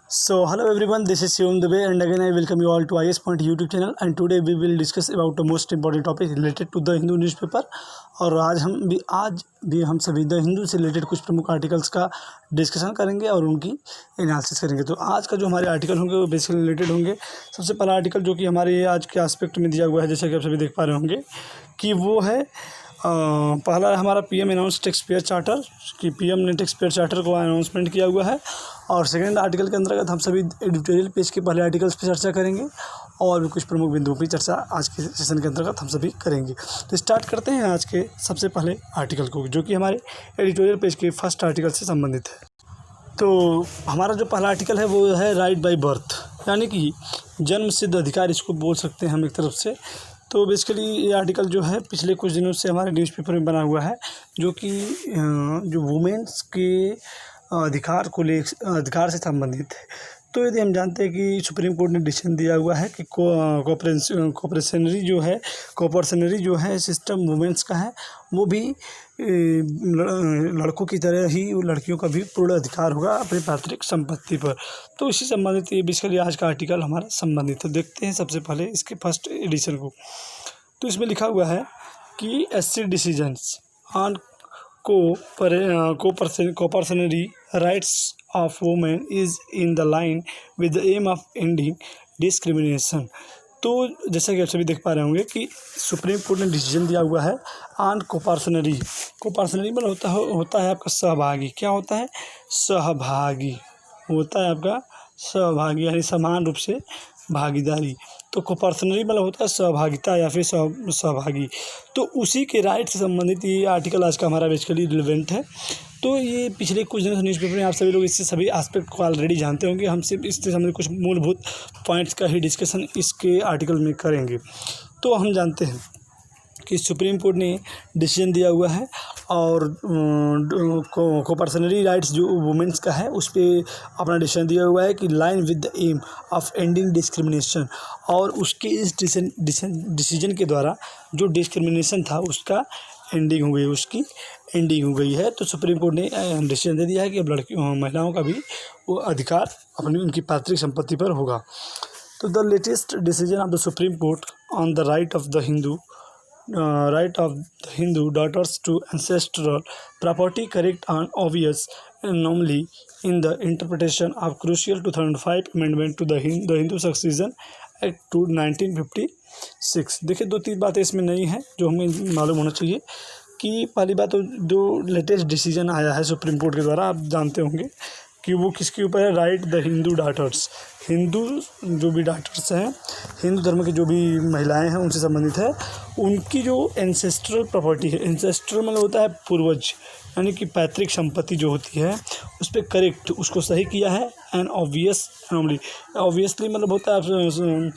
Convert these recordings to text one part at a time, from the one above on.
So hello everyone, this is Shivam Dubey and again I welcome you all to IS Point YouTube channel and today we will discuss about the most important topic related to the Hindu newspaper। और आज भी हम सभी the Hindu से related कुछ प्रमुख articles का discussion करेंगे और उनकी एनालिसिस करेंगे। तो आज का जो हमारे आर्टिकल होंगे वो बेसिकली रिलेटेड होंगे। सबसे पहला आर्टिकल जो कि हमारे आज के एस्पेक्ट में दिया हुआ है, जैसा कि आप सभी देख पा रहे होंगे कि वो है पहला हमारा PM announce tax payer charter कि पीएम ने टैक्स पेयर चार्टर को अनाउंसमेंट किया हुआ है। और सेकंड आर्टिकल के अंतर्गत हम सभी एडिटोरियल पेज के पहले आर्टिकल्स पर चर्चा करेंगे और भी कुछ प्रमुख बिंदुओं पर चर्चा आज के सेशन के अंतर्गत हम सभी करेंगे। तो स्टार्ट करते हैं आज के सबसे पहले आर्टिकल को, जो कि हमारे एडिटोरियल पेज के फर्स्ट आर्टिकल से संबंधित है। तो हमारा जो पहला आर्टिकल है वो है राइट बाय बर्थ, यानी कि जन्म सिद्ध अधिकार इसको बोल सकते हैं हम एक तरफ से। तो बेसिकली ये आर्टिकल जो है पिछले कुछ दिनों से हमारे न्यूज़पेपर में बना हुआ है, जो कि जो वुमेन्स के अधिकार से संबंधित है। तो यदि हम जानते हैं कि सुप्रीम कोर्ट ने डिसीजन दिया हुआ है कि कॉर्पोरेशनरी जो है सिस्टम वुमेन्स का है, वो भी लड़कों की तरह ही लड़कियों का भी पूर्ण अधिकार होगा अपनी पैतृक संपत्ति पर। तो इसी संबंधित ये बेसिकली आज का आर्टिकल हमारा संबंधित है। देखते हैं सबसे पहले इसके फर्स्ट एडिशन को। तो इसमें लिखा हुआ है कि SC decisions on cooperationary rights of women is in the line with the aim of ending discrimination। तो जैसा कि आप सभी देख पा रहे होंगे कि सुप्रीम कोर्ट ने डिसीजन दिया हुआ है ऑन कोऑपरेशनरी मतलब होता है आपका सहभागी। क्या होता है? सहभागी होता है आपका सहभागी, यानी समान रूप से भागीदारी। तो कोऑपरेशनरी मतलब होता है सहभागिता या फिर सहभागी। तो उसी के राइट से संबंधित ये आर्टिकल आज का हमारा बेसिकली रिलेवेंट है। तो ये पिछले कुछ दिनों से न्यूज़पेपर में आप सभी लोग इससे सभी एस्पेक्ट को ऑलरेडी जानते होंगे। हम सिर्फ इससे संबंधित कुछ मूलभूत पॉइंट्स का ही डिस्कशन इसके आर्टिकल में करेंगे। तो हम जानते हैं कि सुप्रीम कोर्ट ने डिसीजन दिया हुआ है और कोऑपरेशनरी राइट्स जो वुमेन्स का है उस पर अपना डिसीजन दिया हुआ है कि line with the aim of ending discrimination. और उसके इस डिसीजन के द्वारा जो डिस्क्रिमिनेशन था उसकी एंडिंग हो गई है। तो सुप्रीम कोर्ट ने डिसीजन दे दिया है कि अब महिलाओं का भी वो अधिकार अपनी उनकी पैतृक संपत्ति पर होगा। तो the latest decision of the supreme court on the right of the Hindu daughters to ancestral property correct and obvious anomaly in the interpretation of crucial 2005 amendment to the Hindu Succession Act to 1956। देखिए, दो तीन बातें इसमें नई हैं जो हमें मालूम होना चाहिए। कि पहली बात तो जो लेटेस्ट डिसीजन आया है सुप्रीम कोर्ट के द्वारा, आप जानते होंगे कि वो किसके ऊपर है? Right the Hindu daughters, Hindu जो भी डाटर्स हैं, हिंदू धर्म की जो भी महिलाएं हैं उनसे संबंधित है। उनकी जो एंसेस्ट्रल प्रॉपर्टी है, एंसेस्ट्रल मतलब होता है पूर्वज, यानी कि पैतृक संपत्ति जो होती है उस पर करेक्ट उसको सही किया है। एंड ऑब्वियसली मतलब होता है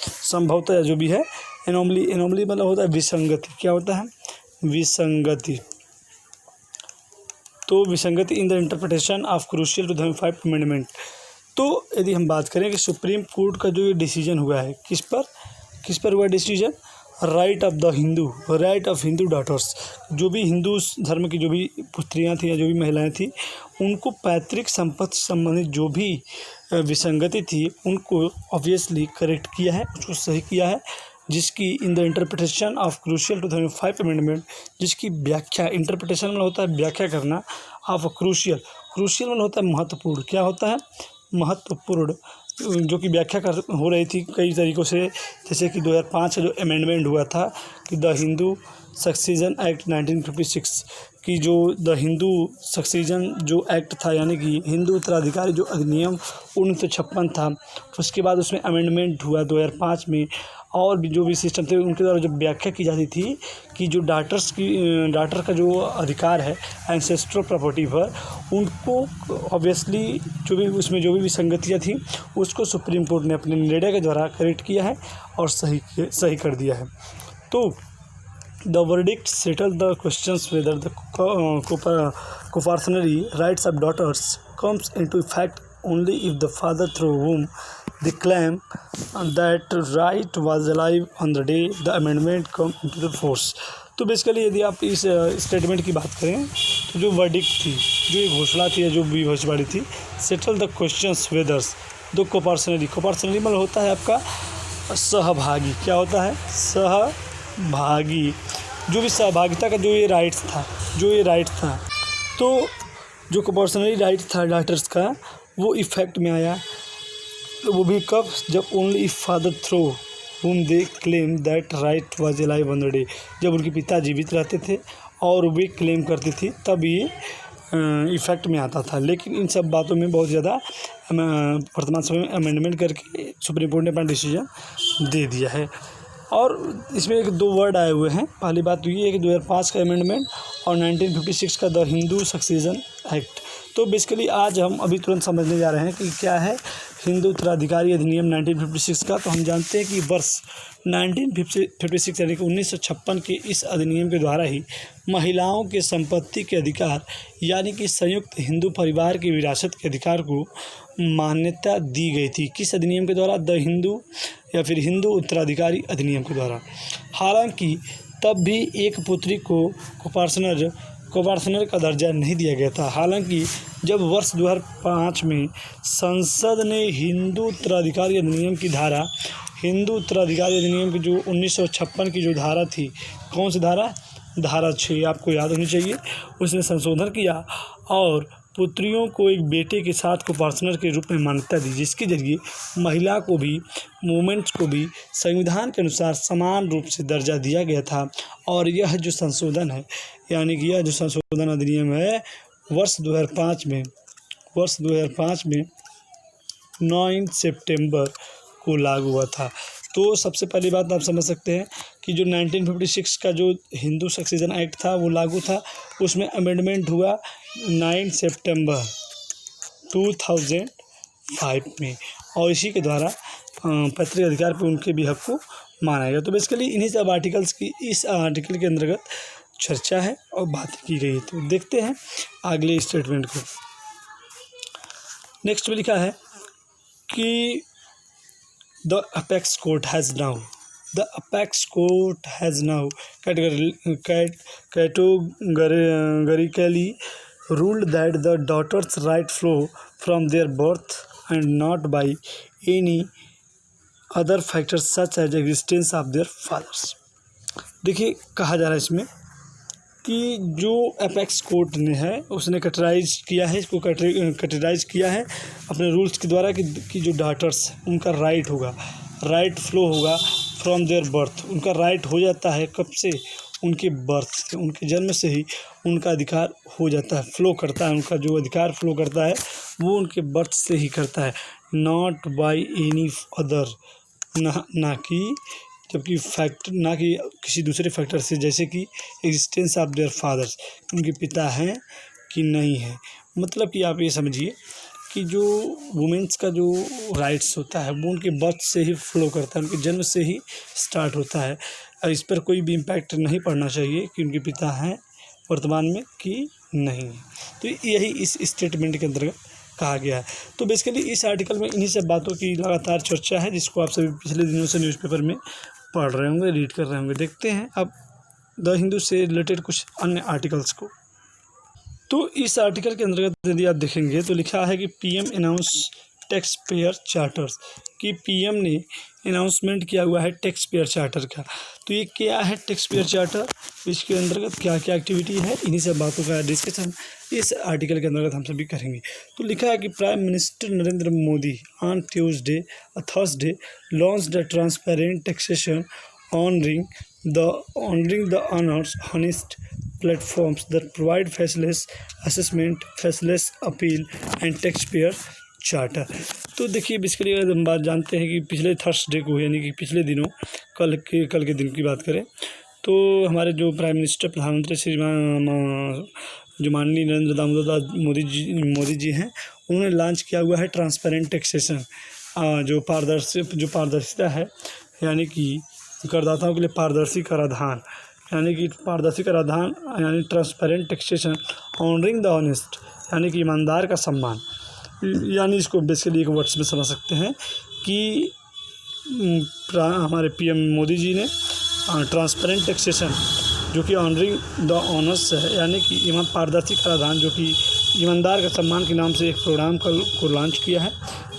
संभवतः जो भी है। एनोमली मतलब होता है विसंगति। क्या होता है? विसंगति। तो विसंगति in the interpretation of crucial 2005 amendment. तो यदि हम बात करें कि सुप्रीम कोर्ट का जो ये डिसीजन हुआ है किस पर हुआ decision? Right of Hindu daughters, जो भी हिंदू धर्म की जो भी पुत्रियां थी या जो भी महिलाएं थी, उनको पैतृक संपत्ति संबंधित जो भी विसंगति थी उनको ऑब्वियसली करेक्ट किया है, उसको सही किया है, जिसकी in the interpretation of crucial 2005 amendment, जिसकी व्याख्या, इंटरप्रिटेशन में होता है व्याख्या करना, ऑफ क्रूशियल मतलब होता है महत्वपूर्ण। क्या होता है? महत्वपूर्ण, जो कि व्याख्या हो रही थी कई तरीक़ों से। जैसे कि 2005 का जो अमेंडमेंट हुआ था कि द हिंदू सक्सेशन एक्ट 1956 की जो द हिंदू सक्सेशन जो एक्ट था, यानी कि हिंदू उत्तराधिकारी जो अधिनियम 1956 था, उसके बाद उसमें अमेंडमेंट हुआ 2005 में। और भी जो भी सिस्टम थे उनके द्वारा जो व्याख्या की जाती थी कि जो डाटर का जो अधिकार है एंसेस्ट्रल प्रॉपर्टी पर, उनको ऑब्वियसली जो भी उसमें जो भी विसंगतियाँ थी उसको सुप्रीम कोर्ट ने अपने निर्णय के द्वारा करेक्ट किया है और सही कर दिया है। तो the verdict settle the questions whether the coparcenary rights of daughters comes into effect only if the father through whom they claim that right was alive on the day the amendment come into the force। तो basically यदि आप इस statement की बात करें तो जो verdict थी, जो ये घोषणा थी या जो भी भविष्यवाणी थी, सेटल द क्वेश्चंस वेदर्स, दो कोपर्सनरी, कोपर्सनरी मतलब होता है आपका सहभागी, क्या होता है सहभागी, जो भी सहभागिता का जो ये राइट था, तो जो कोपर्सनरी राइट था डाटर्स का वो इफ़ेक्ट में आया। तो वो भी कब, जब only if father through whom they claim that right was alive on the day, जब उनके पिता जीवित रहते थे और वे क्लेम करती थी तब ये इफ़ेक्ट में आता था। लेकिन इन सब बातों में बहुत ज़्यादा वर्तमान समय में अमेंडमेंट करके सुप्रीम कोर्ट ने अपना डिसीजन दे दिया है। और इसमें एक दो वर्ड आए हुए हैं। पहली बात तो ये है कि 2005 का अमेंडमेंट और 1956 का द हिंदू सक्सेशन एक्ट। तो बेसिकली आज हम अभी तुरंत समझने जा रहे हैं कि क्या है हिंदू उत्तराधिकारी अधिनियम 1956 का। तो हम जानते हैं कि वर्ष 1956 यानी कि 1956 के इस अधिनियम के द्वारा ही महिलाओं के संपत्ति के अधिकार यानी कि संयुक्त हिंदू परिवार की विरासत के अधिकार को मान्यता दी गई थी। किस अधिनियम के द्वारा? द हिंदू या फिर हिंदू उत्तराधिकारी अधिनियम के द्वारा। हालांकि तब भी एक पुत्री को कोपार्सनर का दर्जा नहीं दिया गया था। हालांकि जब वर्ष 2005 में संसद ने हिंदू उत्तराधिकारी अधिनियम की जो 1956 की जो धारा थी, कौन सी धारा? धारा 6 आपको याद होनी चाहिए। उसने संशोधन किया और पुत्रियों को एक बेटे के साथ कोपार्सनर के रूप में मान्यता दी, जिसके जरिए महिला को भी मूवमेंट्स को भी संविधान के अनुसार समान रूप से दर्जा दिया गया था। और यह जो संशोधन है यानी कि यह जो संशोधन अधिनियम है वर्ष 2005 में 9 सितंबर को लागू हुआ था। तो सबसे पहली बात आप समझ सकते हैं कि जो 1956 का जो हिंदू सक्सेशन एक्ट था वो लागू था, उसमें अमेंडमेंट हुआ 9 सितंबर 2005 में, और इसी के द्वारा पैतृक अधिकार पे उनके भी हक को माना गया। तो बेसिकली इन्हीं सब आर्टिकल्स की इस आर्टिकल के अंतर्गत चर्चा है और बात की गई है। तो देखते हैं अगले स्टेटमेंट को। नेक्स्ट में लिखा है कि The apex court has now categorically ruled that the daughters' right flow from their birth and not by any other factors such as existence of their fathers। देखिए कहा जा रहा है इसमें कि जो एपेक्स कोर्ट ने है उसने कैटेगराइज किया है, इसको कैटेगराइज किया है अपने रूल्स के द्वारा कि जो डॉटर्स उनका राइट फ्लो होगा फ्रॉम देयर बर्थ। उनका राइट हो जाता है कब से? उनके बर्थ से, उनके जन्म से ही उनका अधिकार हो जाता है, फ्लो करता है। उनका जो अधिकार फ्लो करता है वो उनके बर्थ से ही करता है, नॉट बाय एनी अदर, ना कि किसी दूसरे फैक्टर से, जैसे कि एग्जिस्टेंस ऑफ देयर फादर्स, उनके पिता हैं कि नहीं है। मतलब कि आप ये समझिए कि जो वुमेन्स का जो राइट्स होता है वो उनके बर्थ से ही फ्लो करता है, उनके जन्म से ही स्टार्ट होता है, और इस पर कोई भी इम्पैक्ट नहीं पड़ना चाहिए कि उनके पिता हैं वर्तमान में कि नहीं। तो यही इस स्टेटमेंट के अंतर्गत कहा गया है। तो बेसिकली इस आर्टिकल में इन्हीं सब बातों की लगातार चर्चा है, जिसको आप सभी पिछले दिनों से न्यूज़पेपर में पढ़ रहे होंगे, रीड कर रहे होंगे। देखते हैं अब द हिंदू से रिलेटेड कुछ अन्य आर्टिकल्स को। तो इस आर्टिकल के अंतर्गत यदि आप देखेंगे तो लिखा है कि PM announce tax payer charters, कि पीएम ने अनाउंसमेंट किया हुआ है टैक्स पेयर चार्टर का। तो ये क्या है टैक्स पेयर चार्टर, इसके अंतर्गत क्या क्या एक्टिविटी है, इन्हीं सब बातों का डिस्कशन इस आर्टिकल के अंतर्गत हम सभी करेंगे। तो लिखा है कि prime minister Narendra Modi on Thursday launched the transparent taxation honouring the honest platforms that provide faceless assessment, faceless appeal and taxpayer charter। तो देखिए बेसिकली अगर हम बात जानते हैं कि पिछले थर्सडे को यानी कि पिछले दिनों कल के दिन की बात करें तो हमारे जो प्राइम मिनिस्टर प्रधानमंत्री श्री जो माननीय नरेंद्र दामोदर मोदी जी हैं, उन्होंने लॉन्च किया हुआ है ट्रांसपेरेंट टैक्सेशन, जो पारदर्शिता है यानी कि करदाताओं के लिए पारदर्शी कराधान यानी transparent taxation honouring the honest यानी कि ईमानदार का सम्मान। यानी इसको बेसिकली एक वर्ड्स में समझ सकते हैं कि हमारे पीएम मोदी जी ने ट्रांसपेरेंट टैक्सेशन जो कि ऑनरिंग द ऑनर्स है यानी कि पारदर्शी कराधान जो कि ईमानदार का सम्मान के नाम से एक प्रोग्राम को लॉन्च किया है।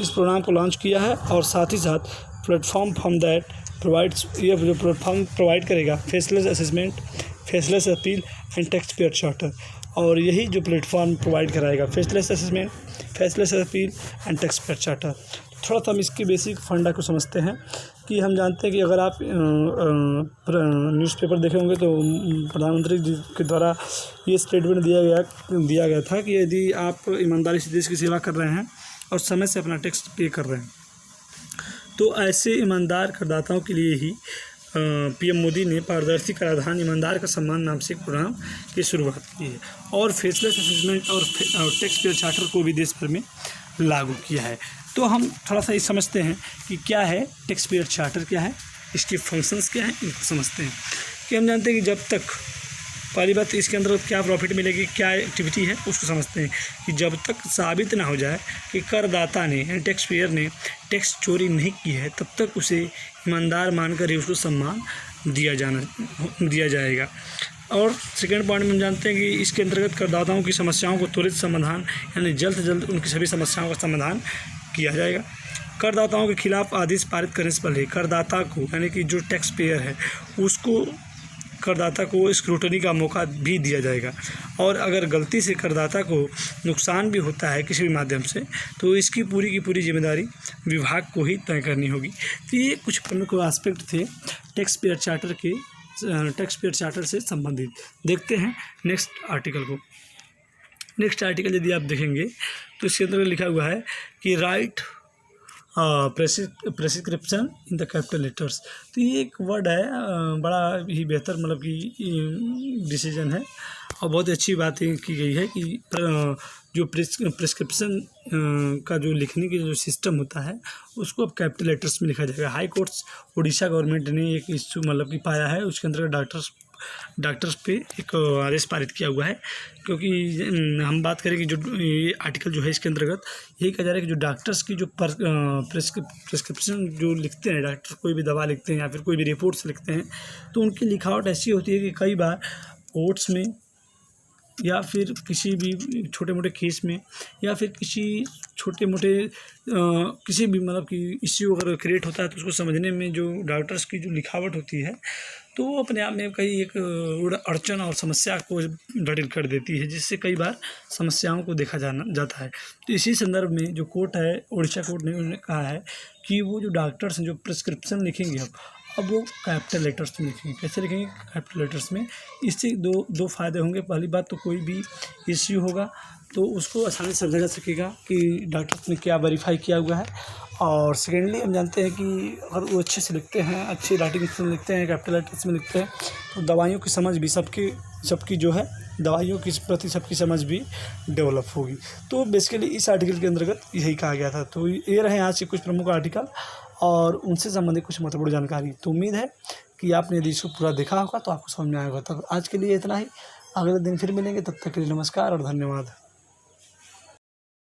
इस प्रोग्राम को लॉन्च किया है और साथ ही साथ प्लेटफॉर्म फ्रॉम दैट प्रोवाइड्स, ये जो प्लेटफॉर्म प्रोवाइड करेगा faceless assessment, faceless appeal and tax payer charter. और यही जो प्लेटफॉर्म प्रोवाइड कराएगा faceless assessment, faceless appeal and tax payer charter. थोड़ा सा हम इसकी बेसिक फंडा को समझते हैं कि हम जानते हैं कि अगर आप न्यूज़पेपर देखे होंगे तो प्रधानमंत्री जी के द्वारा ये स्टेटमेंट दिया गया था कि यदि आप ईमानदारी से देश की सेवा कर रहे हैं और समय से अपना टैक्स पे कर रहे हैं तो ऐसे ईमानदार करदाताओं के लिए ही पीएम मोदी ने पारदर्शी कराधान ईमानदार का सम्मान नाम से एक प्रोग्राम की शुरुआत की है और फेसलेस असेसमेंट और टैक्स पेयर चार्टर को भी देश भर में लागू किया है। तो हम थोड़ा सा ये समझते हैं कि क्या है टैक्स पेयर चार्टर, क्या है, इसके फंक्शंस क्या हैं, इनको समझते हैं। कि हम जानते हैं कि जब तक, पहली बात इसके अंदर क्या प्रॉफिट मिलेगी, क्या एक्टिविटी है, उसको समझते हैं कि जब तक साबित ना हो जाए कि करदाता ने यानी टैक्स पेयर ने टैक्स चोरी नहीं की है तब तक उसे ईमानदार मानकर ही उसको सम्मान दिया जाएगा। और सेकेंड पॉइंट में हम जानते हैं कि इसके अंतर्गत करदाताओं की समस्याओं को त्वरित समाधान यानी जल्द से जल्द उनकी सभी समस्याओं का समाधान किया जाएगा। करदाताओं के खिलाफ आदेश पारित करने से पहले करदाता को यानी कि जो टैक्स पेयर है उसको करदाता को स्क्रूटनी का मौका भी दिया जाएगा और अगर गलती से करदाता को नुकसान भी होता है किसी भी माध्यम से तो इसकी पूरी की पूरी जिम्मेदारी विभाग को ही तय करनी होगी। तो ये कुछ प्रमुख एस्पेक्ट थे टैक्स पेयर चार्टर से संबंधित। देखते हैं नेक्स्ट आर्टिकल को। नेक्स्ट आर्टिकल यदि आप देखेंगे तो इसके अंदर लिखा हुआ है कि right prescription in the capital letters. तो ये एक वर्ड है, बड़ा ही बेहतर मतलब कि डिसीजन है और बहुत अच्छी बात की गई है कि जो प्रिस्क्रिप्शन का जो लिखने की जो सिस्टम होता है उसको अब कैपिटल लेटर्स में लिखा जाएगा। हाई कोर्ट्स उड़ीसा गवर्नमेंट ने एक इशू मतलब कि पाया है, उसके अंदर डॉक्टर्स पे एक आदेश पारित किया हुआ है। क्योंकि हम बात करें कि जो ये आर्टिकल जो है इसके अंतर्गत यही कहा जा रहा है कि जो डॉक्टर्स की जो प्रिस्क्रिप्शन जो लिखते हैं, डॉक्टर कोई भी दवा लिखते हैं या फिर कोई भी रिपोर्ट्स लिखते हैं तो उनकी लिखावट ऐसी होती है कि कई बार कोर्ट्स में या फिर किसी भी छोटे मोटे केस में या फिर किसी छोटे मोटे किसी भी मतलब कि इश्यू अगर क्रिएट होता है तो उसको समझने में जो डॉक्टर्स की जो लिखावट होती है तो वो अपने आप में कई एक अड़चन और समस्या को जटिल कर देती है, जिससे कई बार समस्याओं को देखा जाता है। तो इसी संदर्भ में जो कोर्ट है, उड़ीसा कोर्ट ने उन्होंने कहा है कि वो जो डॉक्टर्स हैं जो प्रिस्क्रिप्शन लिखेंगे अब वो कैपिटल लेटर्स में लिखेंगे। कैसे लिखेंगे? कैपिटल लेटर्स में। इससे दो फ़ायदे होंगे। पहली बात तो कोई भी इश्यू होगा तो उसको आसानी से समझा जा सकेगा कि डॉक्टर्स ने क्या वेरीफाई किया हुआ है। और सेकेंडली हम जानते हैं कि अगर वो अच्छे से लिखते हैं, अच्छी राइटिंग से लिखते हैं, कैपिटल लेटर्स में लिखते हैं तो दवाइयों की समझ भी सबकी जो है दवाइयों के प्रति सबकी समझ भी डेवलप होगी। तो बेसिकली इस आर्टिकल के अंतर्गत यही कहा गया था। तो ये रहे आज के कुछ प्रमुख आर्टिकल और उनसे संबंधित कुछ महत्वपूर्ण जानकारी। तो उम्मीद है कि आपने यदि इसको पूरा देखा होगा तो आपको समझ में आएगा। तो आज के लिए इतना ही, अगले दिन फिर मिलेंगे, तब तक के लिए नमस्कार और धन्यवाद।